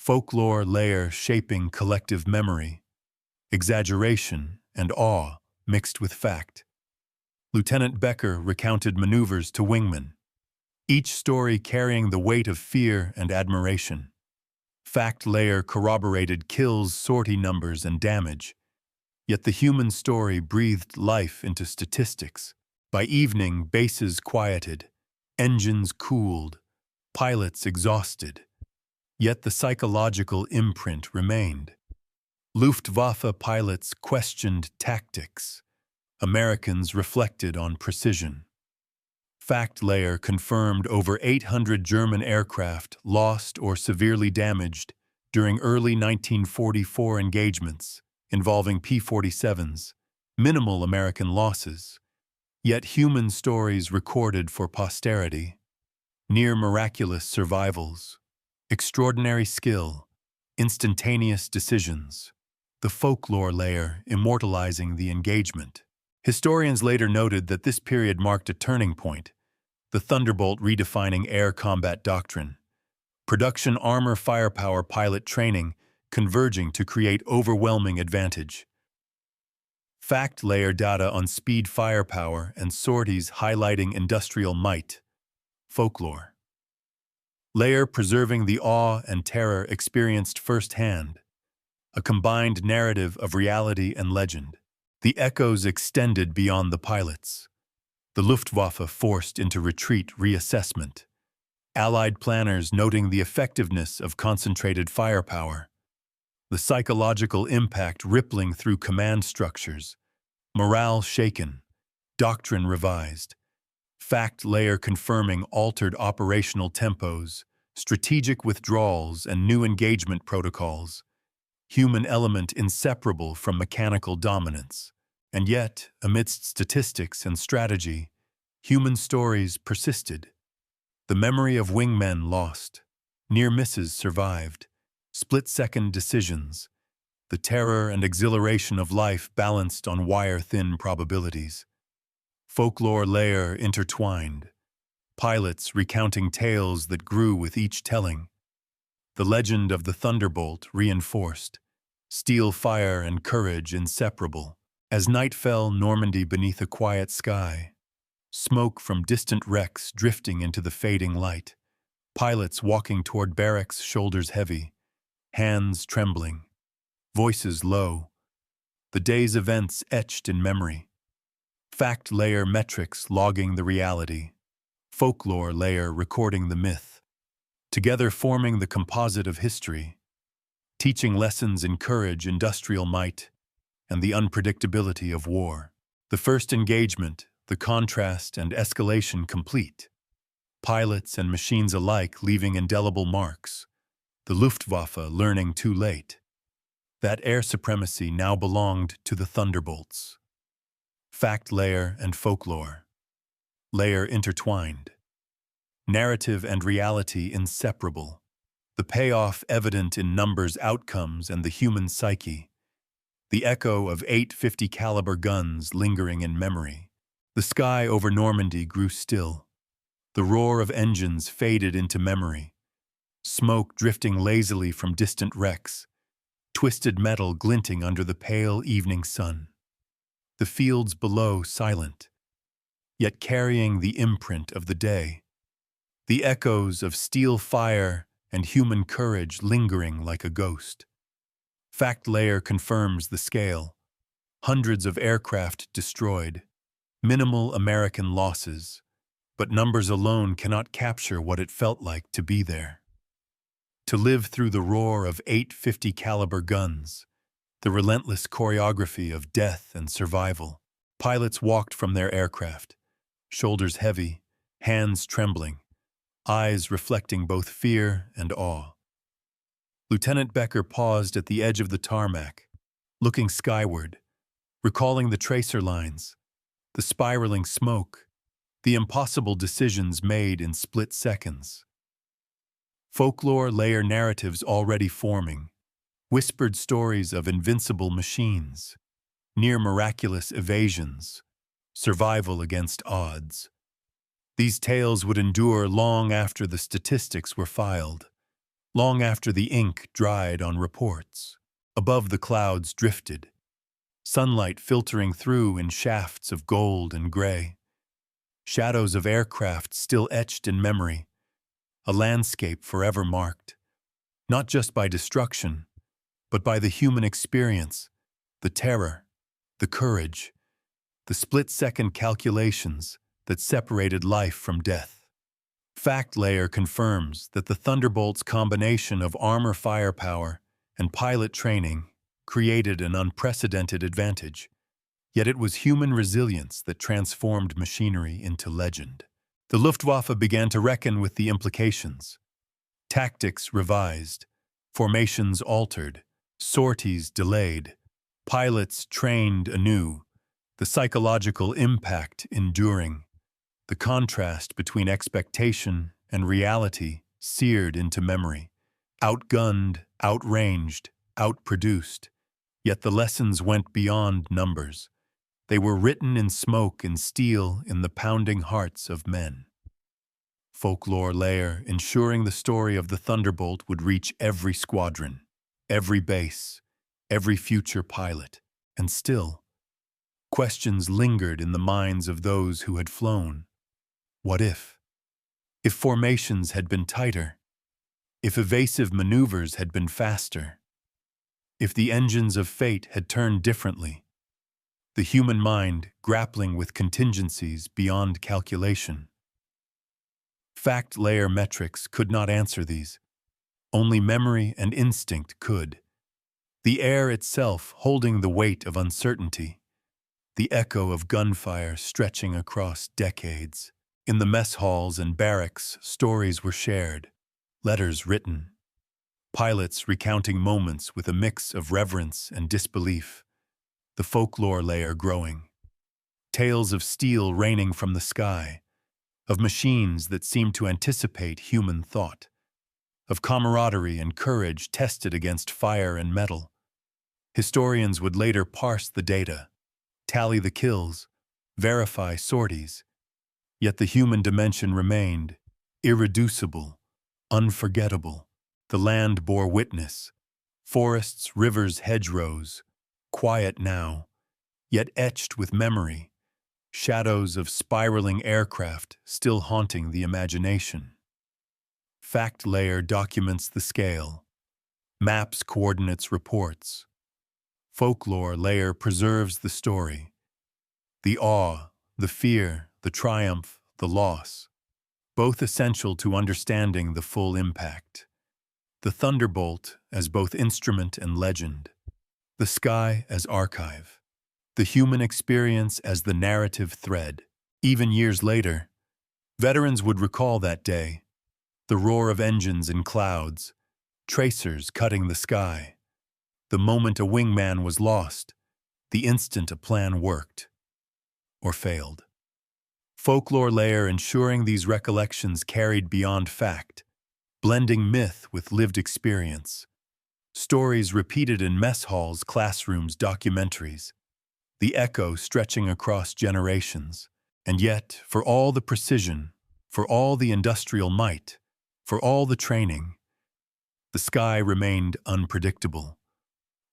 Folklore layer shaping collective memory. Exaggeration and awe mixed with fact. Lieutenant Becker recounted maneuvers to wingmen, each story carrying the weight of fear and admiration. Fact layer corroborated kills, sortie numbers, and damage, yet the human story breathed life into statistics. By evening, bases quieted, engines cooled, pilots exhausted, yet the psychological imprint remained. Luftwaffe pilots questioned tactics. Americans reflected on precision. Fact layer confirmed over 800 German aircraft lost or severely damaged during early 1944 engagements involving P-47s, minimal American losses, yet human stories recorded for posterity. Near miraculous survivals, extraordinary skill, instantaneous decisions. The folklore layer immortalizing the engagement. Historians later noted that this period marked a turning point, the Thunderbolt redefining air combat doctrine. Production armor firepower pilot training converging to create overwhelming advantage. Fact layer data on speed firepower and sorties highlighting industrial might. Folklore layer preserving the awe and terror experienced firsthand. A combined narrative of reality and legend. The echoes extended beyond the pilots. The Luftwaffe forced into retreat reassessment. Allied planners noting the effectiveness of concentrated firepower. The psychological impact rippling through command structures. Morale shaken. Doctrine revised. Fact layer confirming altered operational tempos, strategic withdrawals, and new engagement protocols. Human element inseparable from mechanical dominance. And yet, amidst statistics and strategy, human stories persisted. The memory of wingmen lost, near misses survived, split-second decisions, the terror and exhilaration of life balanced on wire-thin probabilities. Folklore layer intertwined, pilots recounting tales that grew with each telling. The legend of the Thunderbolt reinforced, steel fire and courage inseparable. As night fell, Normandy beneath a quiet sky, smoke from distant wrecks drifting into the fading light, pilots walking toward barracks, shoulders heavy, hands trembling, voices low, the day's events etched in memory. Fact layer metrics logging the reality, folklore layer recording the myth, together forming the composite of history, teaching lessons in courage, industrial might, and the unpredictability of war. The first engagement, the contrast and escalation complete. Pilots and machines alike leaving indelible marks. The Luftwaffe learning too late. That air supremacy now belonged to the Thunderbolts. Fact layer and folklore. Layer intertwined. Narrative and reality inseparable. The payoff evident in numbers, outcomes, and the human psyche. the echo of 850 caliber guns lingering in memory. The sky over Normandy grew still. The roar of engines faded into memory, smoke drifting lazily from distant wrecks, twisted metal glinting under the pale evening sun. The fields below silent, yet carrying the imprint of the day. The echoes of steel fire and human courage lingering like a ghost. Fact layer confirms the scale. Hundreds of aircraft destroyed. Minimal American losses. But numbers alone cannot capture what it felt like to be there. To live through the roar of 850 caliber guns, the relentless choreography of death and survival. Pilots walked from their aircraft, shoulders heavy, hands trembling, eyes reflecting both fear and awe. Lieutenant Becker paused at the edge of the tarmac, looking skyward, recalling the tracer lines, the spiraling smoke, the impossible decisions made in split seconds. Folklore layer narratives already forming, whispered stories of invincible machines, near miraculous evasions, survival against odds. These tales would endure long after the statistics were filed, long after the ink dried on reports. Above the clouds drifted, sunlight filtering through in shafts of gold and gray. Shadows of aircraft still etched in memory, a landscape forever marked, not just by destruction, but by the human experience, the terror, the courage, the split-second calculations that separated life from death. Fact layer confirms that the Thunderbolts' combination of armor firepower and pilot training created an unprecedented advantage. Yet it was human resilience that transformed machinery into legend. The Luftwaffe began to reckon with the implications. Tactics revised, formations altered, sorties delayed, pilots trained anew, the psychological impact enduring. The contrast between expectation and reality seared into memory. Outgunned, outranged, outproduced. Yet the lessons went beyond numbers. They were written in smoke and steel in the pounding hearts of men. Folklore layer ensuring the story of the Thunderbolt would reach every squadron, every base, every future pilot. And still, questions lingered in the minds of those who had flown. What if? If formations had been tighter? If evasive maneuvers had been faster? If the engines of fate had turned differently? The human mind grappling with contingencies beyond calculation. Fact layer metrics could not answer these. Only memory and instinct could. The air itself holding the weight of uncertainty. The echo of gunfire stretching across decades. In the mess halls and barracks, stories were shared, letters written. Pilots recounting moments with a mix of reverence and disbelief. The folklore layer growing. Tales of steel raining from the sky, of machines that seemed to anticipate human thought, of camaraderie and courage tested against fire and metal. Historians would later parse the data, tally the kills, verify sorties. Yet the human dimension remained, irreducible, unforgettable. The land bore witness, forests, rivers, hedgerows, quiet now, yet etched with memory, shadows of spiraling aircraft still haunting the imagination. Fact layer documents the scale, maps coordinates reports. Folklore layer preserves the story, the awe, the fear, the triumph, the loss, both essential to understanding the full impact. The Thunderbolt as both instrument and legend, the sky as archive, the human experience as the narrative thread. Even years later, veterans would recall that day, the roar of engines in clouds, tracers cutting the sky, the moment a wingman was lost, the instant a plan worked or failed. Folklore layer ensuring these recollections carried beyond fact, blending myth with lived experience. Stories repeated in mess halls, classrooms, documentaries, the echo stretching across generations. And yet, for all the precision, for all the industrial might, for all the training, the sky remained unpredictable.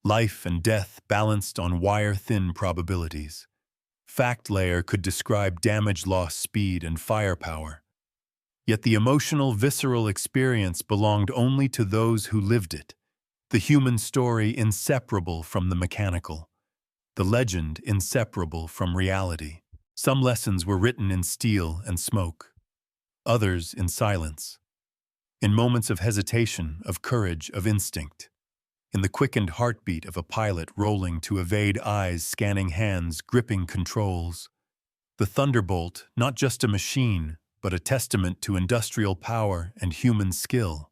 Life and death balanced on wire-thin probabilities. Fact layer could describe damage, loss, speed, and firepower. Yet the emotional, visceral experience belonged only to those who lived it. The human story inseparable from the mechanical. The legend inseparable from reality. Some lessons were written in steel and smoke. Others in silence. In moments of hesitation, of courage, of instinct. In the quickened heartbeat of a pilot rolling to evade eyes, scanning hands, gripping controls. The Thunderbolt, not just a machine, but a testament to industrial power and human skill.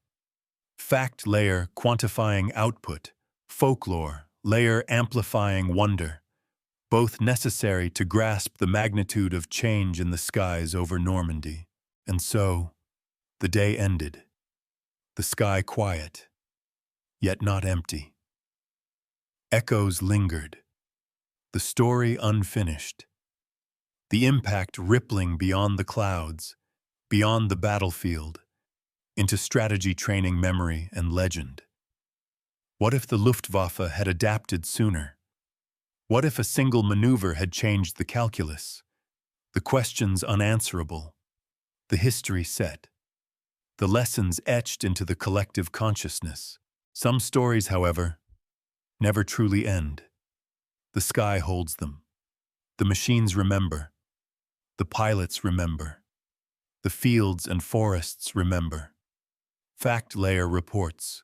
Fact layer quantifying output, folklore layer amplifying wonder, both necessary to grasp the magnitude of change in the skies over Normandy. And so, the day ended. The sky quiet, yet not empty. Echoes lingered, the story unfinished, the impact rippling beyond the clouds, beyond the battlefield, into strategy training, memory, and legend. What if the Luftwaffe had adapted sooner? What if a single maneuver had changed the calculus? The questions unanswerable, the history set, the lessons etched into the collective consciousness. Some stories, however, never truly end. The sky holds them. The machines remember. The pilots remember. The fields and forests remember. Fact layer reports.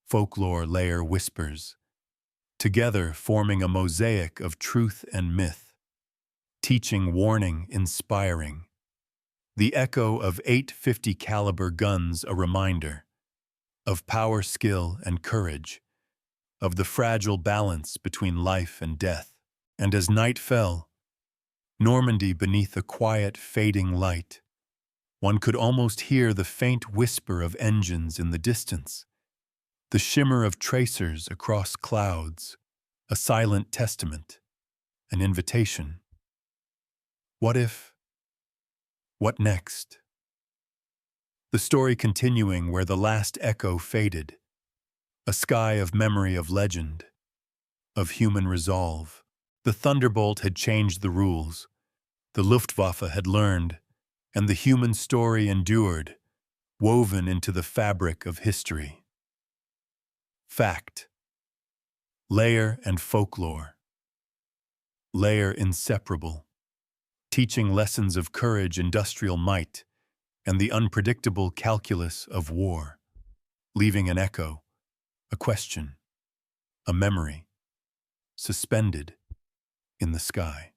Folklore layer whispers. Together forming a mosaic of truth and myth. Teaching, warning, inspiring. The echo of 850 caliber guns a reminder. Of power, skill, and courage. Of the fragile balance between life and death. And as night fell, Normandy beneath a quiet, fading light, one could almost hear the faint whisper of engines in the distance, the shimmer of tracers across clouds, a silent testament, an invitation. What if? What next? The story continuing where the last echo faded, a sky of memory, of legend, of human resolve. The Thunderbolt had changed the rules, the Luftwaffe had learned, and the human story endured, woven into the fabric of history. Fact. Layer and folklore. Layer inseparable, teaching lessons of courage, industrial might, and the unpredictable calculus of war, leaving an echo, a question, a memory, suspended in the sky.